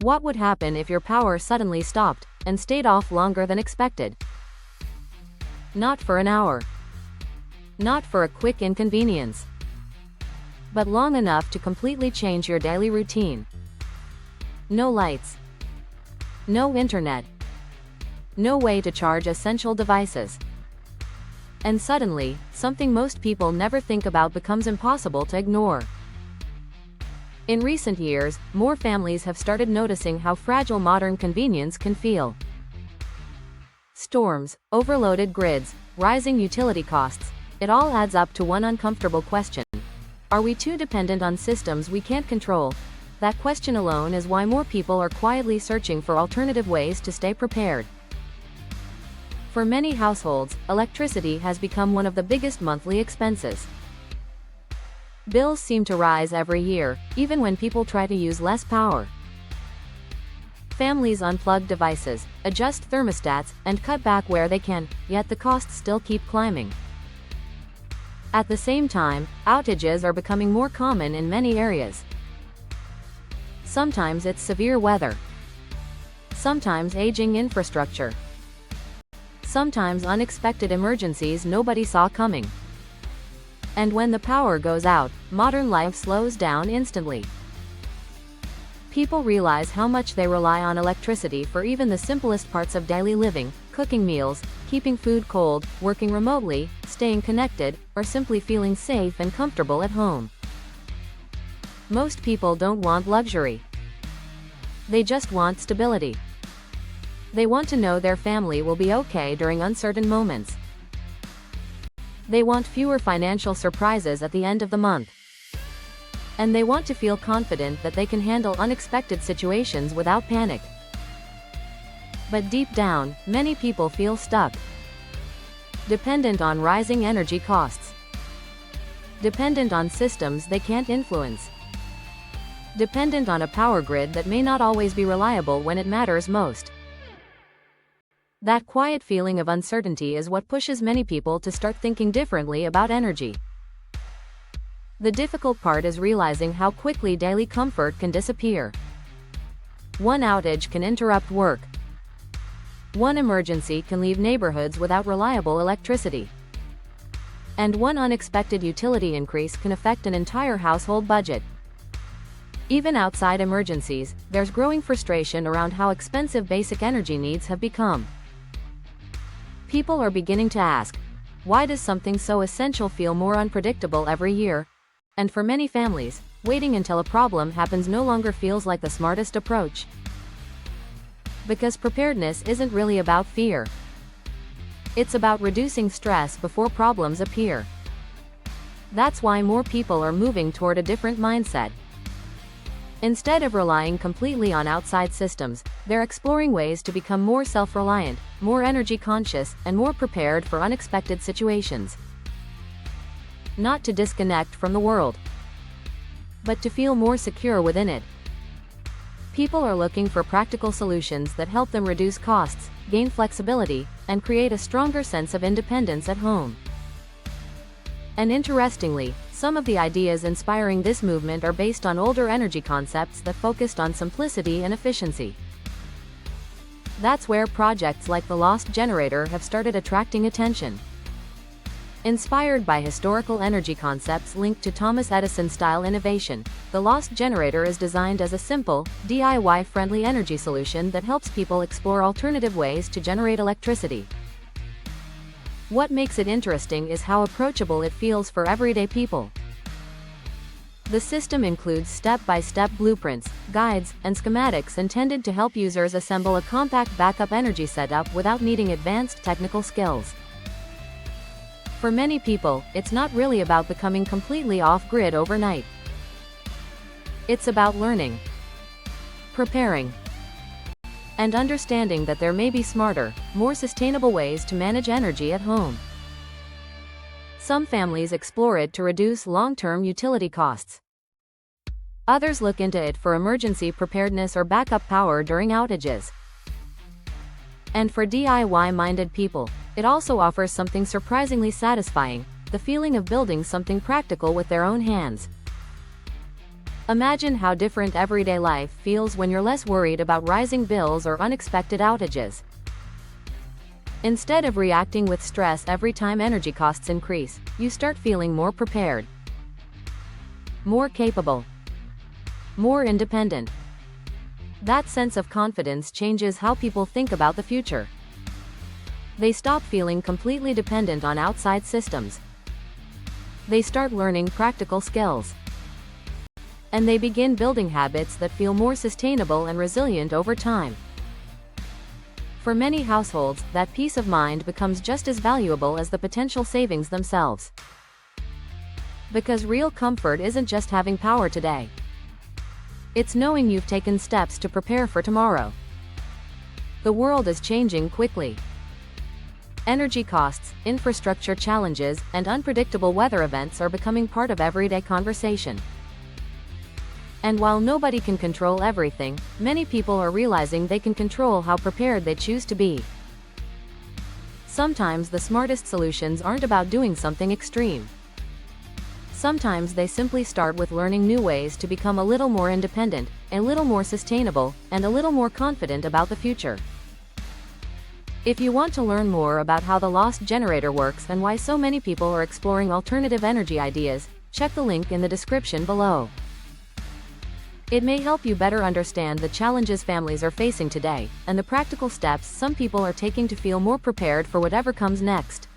What would happen if your power suddenly stopped and stayed off longer than expected? Not for an hour. Not for a quick inconvenience. But long enough to completely change your daily routine. No lights. No internet. No way to charge essential devices. And suddenly, something most people never think about becomes impossible to ignore. In recent years, more families have started noticing how fragile modern convenience can feel. Storms, overloaded grids, rising utility costs, it all adds up to one uncomfortable question. Are we too dependent on systems we can't control? That question alone is why more people are quietly searching for alternative ways to stay prepared. For many households, electricity has become one of the biggest monthly expenses. Bills seem to rise every year, even when people try to use less power. Families unplug devices, adjust thermostats, and cut back where they can, yet the costs still keep climbing. At the same time, outages are becoming more common in many areas. Sometimes it's severe weather. Sometimes aging infrastructure. Sometimes unexpected emergencies nobody saw coming. And when the power goes out, modern life slows down instantly. People realize how much they rely on electricity for even the simplest parts of daily living: cooking meals, keeping food cold, working remotely, staying connected, or simply feeling safe and comfortable at home. Most people don't want luxury. They just want stability. They want to know their family will be okay during uncertain moments. They want fewer financial surprises at the end of the month. And they want to feel confident that they can handle unexpected situations without panic. But deep down, many people feel stuck. Dependent on rising energy costs. Dependent on systems they can't influence. Dependent on a power grid that may not always be reliable when it matters most. That quiet feeling of uncertainty is what pushes many people to start thinking differently about energy. The difficult part is realizing how quickly daily comfort can disappear. One outage can interrupt work. One emergency can leave neighborhoods without reliable electricity. And one unexpected utility increase can affect an entire household budget. Even outside emergencies, there's growing frustration around how expensive basic energy needs have become. People are beginning to ask, why does something so essential feel more unpredictable every year? And for many families, waiting until a problem happens no longer feels like the smartest approach. Because preparedness isn't really about fear. It's about reducing stress before problems appear. That's why more people are moving toward a different mindset. Instead of relying completely on outside systems, they're exploring ways to become more self-reliant, more energy conscious, and more prepared for unexpected situations. Not to disconnect from the world, but to feel more secure within it. People are looking for practical solutions that help them reduce costs, gain flexibility, and create a stronger sense of independence at home. And interestingly, some of the ideas inspiring this movement are based on older energy concepts that focused on simplicity and efficiency. That's where projects like the Lost Generator have started attracting attention. Inspired by historical energy concepts linked to Thomas Edison-style innovation, the Lost Generator is designed as a simple, DIY-friendly energy solution that helps people explore alternative ways to generate electricity. What makes it interesting is how approachable it feels for everyday people. The system includes step-by-step blueprints, guides, and schematics intended to help users assemble a compact backup energy setup without needing advanced technical skills. For many people, it's not really about becoming completely off-grid overnight. It's about learning, preparing, and understanding that there may be smarter, more sustainable ways to manage energy at home. Some families explore it to reduce long-term utility costs. Others look into it for emergency preparedness or backup power during outages. And for DIY-minded people, it also offers something surprisingly satisfying: the feeling of building something practical with their own hands. Imagine how different everyday life feels when you're less worried about rising bills or unexpected outages. Instead of reacting with stress every time energy costs increase, you start feeling more prepared, more capable, more independent. That sense of confidence changes how people think about the future. They stop feeling completely dependent on outside systems. They start learning practical skills. And they begin building habits that feel more sustainable and resilient over time. For many households, that peace of mind becomes just as valuable as the potential savings themselves. Because real comfort isn't just having power today. It's knowing you've taken steps to prepare for tomorrow. The world is changing quickly. Energy costs, infrastructure challenges, and unpredictable weather events are becoming part of everyday conversation. And while nobody can control everything, many people are realizing they can control how prepared they choose to be. Sometimes the smartest solutions aren't about doing something extreme. Sometimes they simply start with learning new ways to become a little more independent, a little more sustainable, and a little more confident about the future. If you want to learn more about how the lost generator works and why so many people are exploring alternative energy ideas, check the link in the description below. It may help you better understand the challenges families are facing today, and the practical steps some people are taking to feel more prepared for whatever comes next.